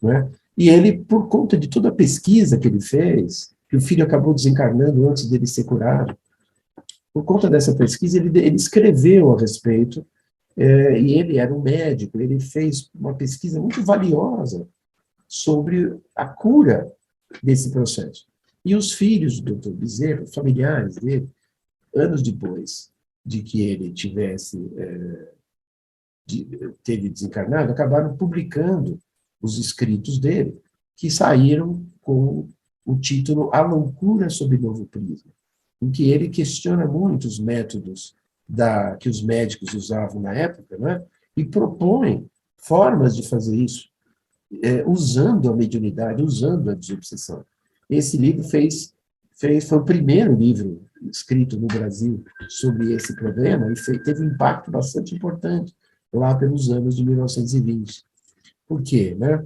né? E ele, por conta de toda a pesquisa que ele fez, que o filho acabou desencarnando antes dele ser curado, por conta dessa pesquisa, ele escreveu a respeito, e ele era um médico, ele fez uma pesquisa muito valiosa sobre a cura desse processo. E os filhos do Dr. Bezerra, familiares dele, anos depois de que ele teve desencarnado, acabaram publicando os escritos dele, que saíram com o título A Loucura sob Novo Prisma, em que ele questiona muito os métodos que os médicos usavam na época, né, e propõe formas de fazer isso, usando a mediunidade, usando a desobsessão. Esse livro foi o primeiro livro escrito no Brasil sobre esse problema e teve um impacto bastante importante lá pelos anos de 1920. Por quê? Né?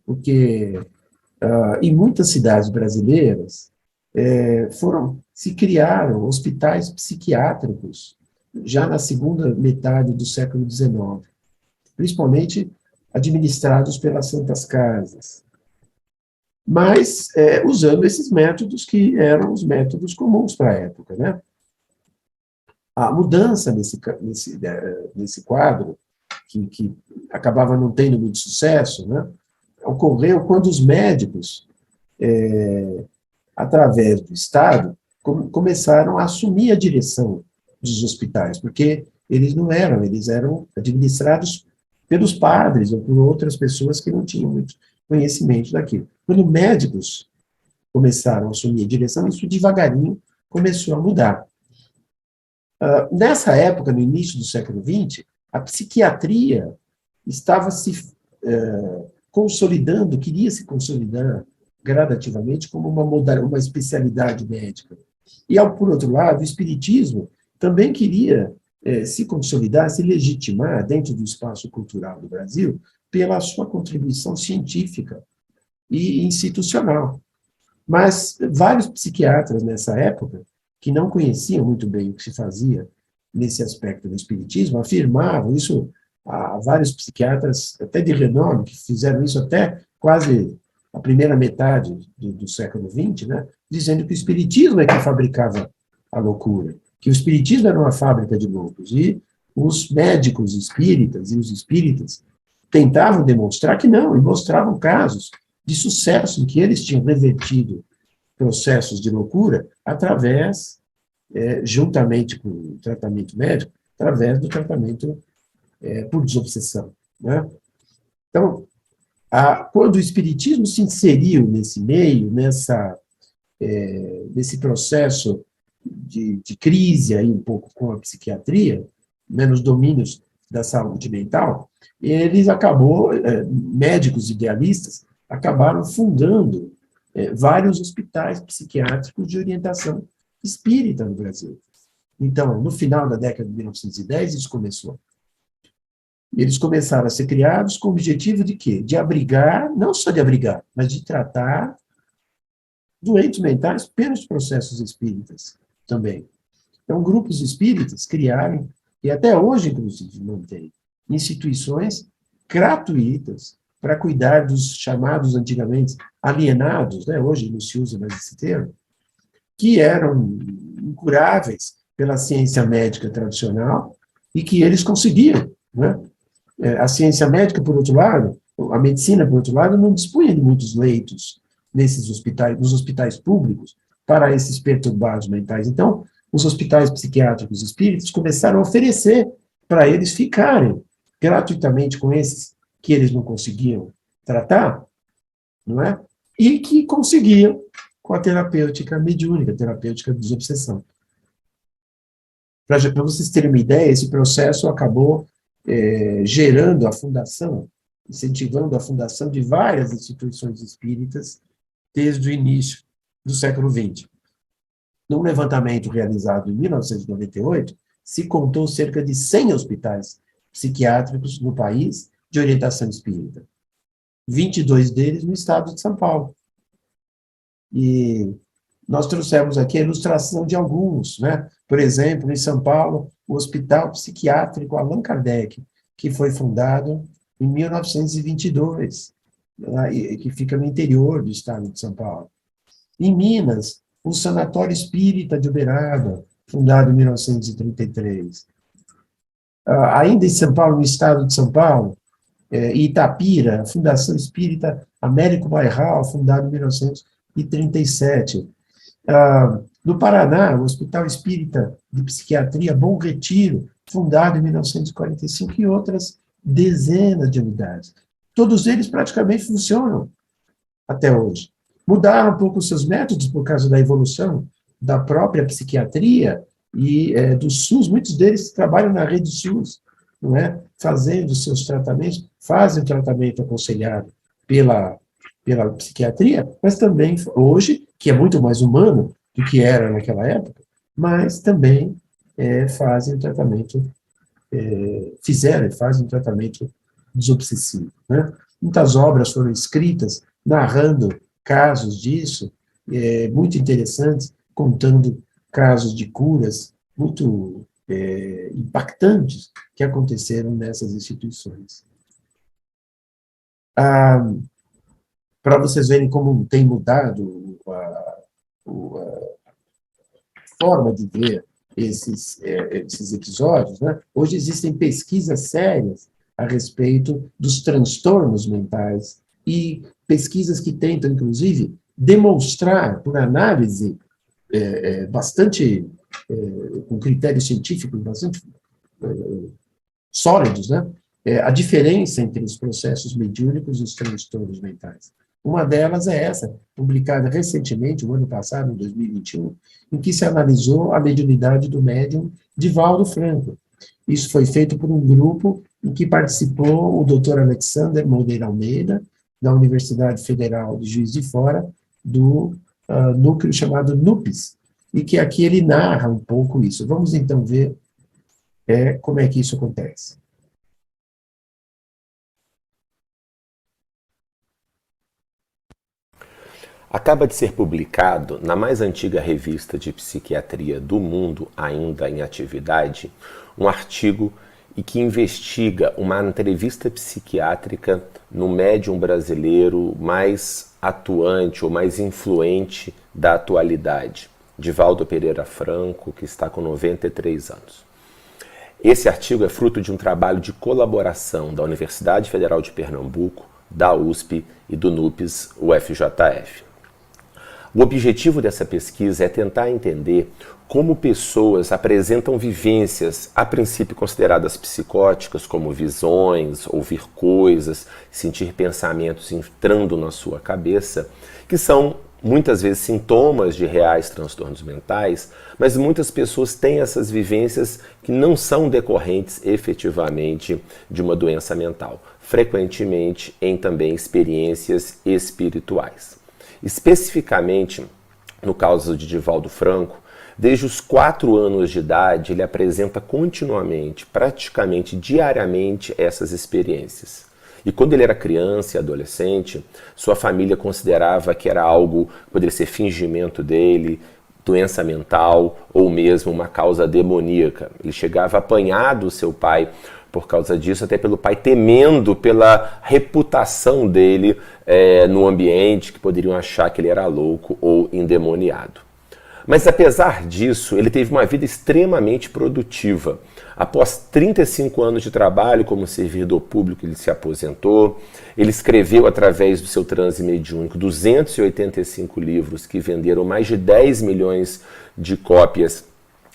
Porque em muitas cidades brasileiras se criaram hospitais psiquiátricos já na segunda metade do século XIX, principalmente administrados pelas Santas Casas, mas usando esses métodos que eram os métodos comuns para a época, né? A mudança nesse quadro, que acabava não tendo muito sucesso, né, ocorreu quando os médicos, através do Estado, começaram a assumir a direção dos hospitais, porque eles eram administrados pelos padres ou por outras pessoas que não tinham muito conhecimento daquilo. Quando médicos começaram a assumir a direção, isso devagarinho começou a mudar. Nessa época, no início do século XX, a psiquiatria estava se consolidando, queria se consolidar gradativamente como uma especialidade médica. E, por outro lado, o espiritismo também queria se consolidar, se legitimar dentro do espaço cultural do Brasil pela sua contribuição científica e institucional. Mas vários psiquiatras nessa época, que não conheciam muito bem o que se fazia nesse aspecto do espiritismo, afirmavam isso. Há vários psiquiatras, até de renome, que fizeram isso até quase a primeira metade do século XX, né, dizendo que o espiritismo é que fabricava a loucura, que o espiritismo era uma fábrica de loucos, e os médicos espíritas e os espíritas tentavam demonstrar que não, e mostravam casos de sucesso em que eles tinham revertido processos de loucura através, juntamente com o tratamento médico, através do tratamento por desobsessão, né? Então, quando o espiritismo se inseriu nesse meio, nesse processo de crise aí um pouco com a psiquiatria, nos domínios da saúde mental, eles médicos idealistas acabaram fundando vários hospitais psiquiátricos de orientação espírita no Brasil. Então, no final da década de 1910, isso começou. Eles começaram a ser criados com o objetivo de quê? De abrigar, não só de abrigar, mas de tratar doentes mentais pelos processos espíritas também. Então, grupos espíritas criaram, e até hoje, inclusive, mantêm, instituições gratuitas para cuidar dos chamados, antigamente, alienados, né? Hoje não se usa mais esse termo, que eram incuráveis pela ciência médica tradicional e que eles conseguiam, né? A ciência médica, por outro lado, a medicina, por outro lado, não dispunha de muitos leitos nesses hospitais, nos hospitais públicos, para esses perturbados mentais. Então, os hospitais psiquiátricos espíritas começaram a oferecer para eles ficarem gratuitamente com esses que eles não conseguiam tratar, não é? E que conseguiam com a terapêutica mediúnica, a terapêutica de desobsessão. Para vocês terem uma ideia, esse processo acabou gerando a fundação, incentivando a fundação de várias instituições espíritas desde o início do século XX. Num levantamento realizado em 1998, se contou cerca de 100 hospitais psiquiátricos no país de orientação espírita. 22 deles no estado de São Paulo. E nós trouxemos aqui a ilustração de alguns, né? Por exemplo, em São Paulo, o Hospital Psiquiátrico Allan Kardec, que foi fundado em 1922, que fica no interior do estado de São Paulo. Em Minas, o Sanatório Espírita de Uberaba, fundado em 1933. Ainda em São Paulo, no estado de São Paulo, Itapira, a Fundação Espírita Américo Bairral, fundado em 1937. No Paraná, o Hospital Espírita de Psiquiatria Bom Retiro, fundado em 1945, e outras dezenas de unidades. Todos eles praticamente funcionam até hoje. Mudaram um pouco os seus métodos por causa da evolução da própria psiquiatria e do SUS. Muitos deles trabalham na rede SUS, não é? Fazendo seus tratamentos, fazem o tratamento aconselhado pela psiquiatria, mas também hoje, que é muito mais humano do que era naquela época, mas também fazem o tratamento, fizeram e fazem o tratamento desobsessivo, né? Muitas obras foram escritas narrando casos disso, muito interessantes, contando casos de curas muito impactantes que aconteceram nessas instituições. Para vocês verem como tem mudado a forma de ver esses episódios, né? Hoje existem pesquisas sérias a respeito dos transtornos mentais e pesquisas que tentam, inclusive, demonstrar, por análise bastante, com critérios científicos bastante sólidos, né? A diferença entre os processos mediúnicos e os transtornos mentais. Uma delas é essa, publicada recentemente, no ano passado, em 2021, em que se analisou a mediunidade do médium Divaldo Franco. Isso foi feito por um grupo em que participou o Dr. Alexander Monteiro Almeida, da Universidade Federal de Juiz de Fora, do núcleo chamado NUPES, e que aqui ele narra um pouco isso. Vamos então ver como é que isso acontece. Acaba de ser publicado, na mais antiga revista de psiquiatria do mundo, ainda em atividade, um artigo que investiga uma entrevista psiquiátrica no médium brasileiro mais atuante ou mais influente da atualidade, Divaldo Pereira Franco, que está com 93 anos. Esse artigo é fruto de um trabalho de colaboração da Universidade Federal de Pernambuco, da USP e do NUPES, UFJF. O objetivo dessa pesquisa é tentar entender como pessoas apresentam vivências, a princípio consideradas psicóticas, como visões, ouvir coisas, sentir pensamentos entrando na sua cabeça, que são muitas vezes sintomas de reais transtornos mentais, mas muitas pessoas têm essas vivências que não são decorrentes efetivamente de uma doença mental, frequentemente em também experiências espirituais. Especificamente, no caso de Divaldo Franco, desde os 4 anos de idade, ele apresenta continuamente, praticamente diariamente, essas experiências. E quando ele era criança e adolescente, sua família considerava que era algo que poderia ser fingimento dele, doença mental ou mesmo uma causa demoníaca. Ele chegava a apanhar do seu pai por causa disso, até pelo pai temendo pela reputação dele no ambiente, que poderiam achar que ele era louco ou endemoniado. Mas apesar disso, ele teve uma vida extremamente produtiva. Após 35 anos de trabalho como servidor público, ele se aposentou. Ele escreveu, através do seu transe mediúnico, 285 livros que venderam mais de 10 milhões de cópias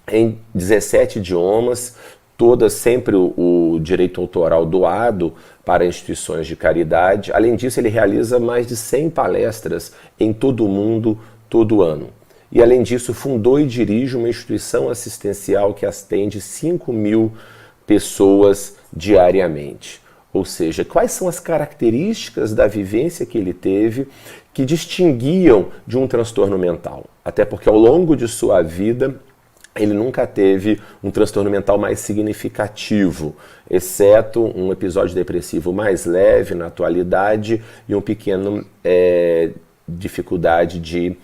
em 17 idiomas, todas sempre o direito autoral doado para instituições de caridade. Além disso, ele realiza mais de 100 palestras em todo o mundo, todo ano. E, além disso, fundou e dirige uma instituição assistencial que atende 5.000 pessoas diariamente. Ou seja, quais são as características da vivência que ele teve que distinguiam de um transtorno mental? Até porque, ao longo de sua vida, ele nunca teve um transtorno mental mais significativo, exceto um episódio depressivo mais leve na atualidade e um pequeno dificuldade de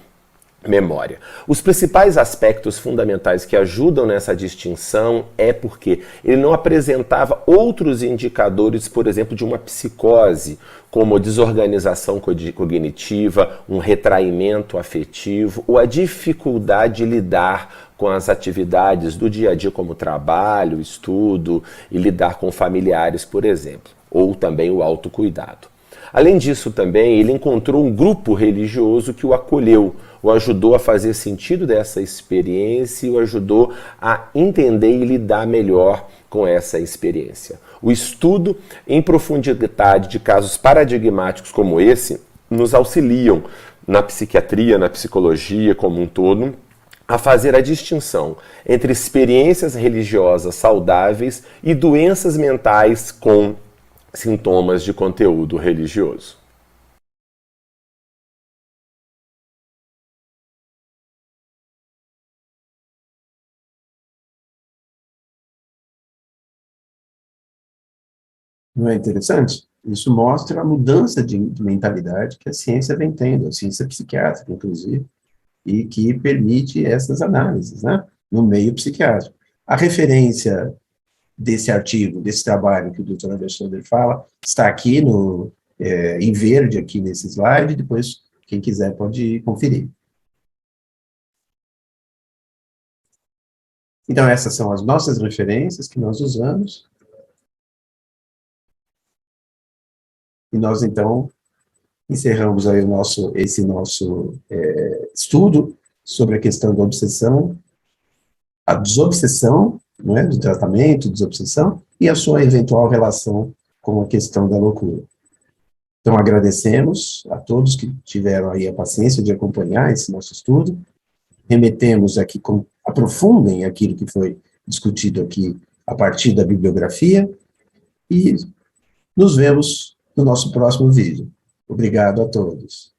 memória. Os principais aspectos fundamentais que ajudam nessa distinção é porque ele não apresentava outros indicadores, por exemplo, de uma psicose, como a desorganização cognitiva, um retraimento afetivo ou a dificuldade de lidar com as atividades do dia a dia, como trabalho, estudo e lidar com familiares, por exemplo, ou também o autocuidado. Além disso, também, ele encontrou um grupo religioso que o acolheu, o ajudou a fazer sentido dessa experiência e o ajudou a entender e lidar melhor com essa experiência. O estudo em profundidade de casos paradigmáticos como esse nos auxiliam na psiquiatria, na psicologia como um todo, a fazer a distinção entre experiências religiosas saudáveis e doenças mentais com sintomas de conteúdo religioso. Não é interessante? Isso mostra a mudança de mentalidade que a ciência vem tendo, a ciência psiquiátrica, inclusive, e que permite essas análises, né, no meio psiquiátrico. A referência desse artigo, desse trabalho que o Dr. Alexandre fala, está aqui em verde, aqui nesse slide, depois quem quiser pode conferir. Então, essas são as nossas referências que nós usamos. E nós, então, encerramos aí esse nosso estudo sobre a questão da obsessão, a desobsessão, não é, do tratamento, desobsessão, e a sua eventual relação com a questão da loucura. Então, agradecemos a todos que tiveram aí a paciência de acompanhar esse nosso estudo, remetemos aqui, aprofundem aquilo que foi discutido aqui a partir da bibliografia, e nos vemos no nosso próximo vídeo. Obrigado a todos.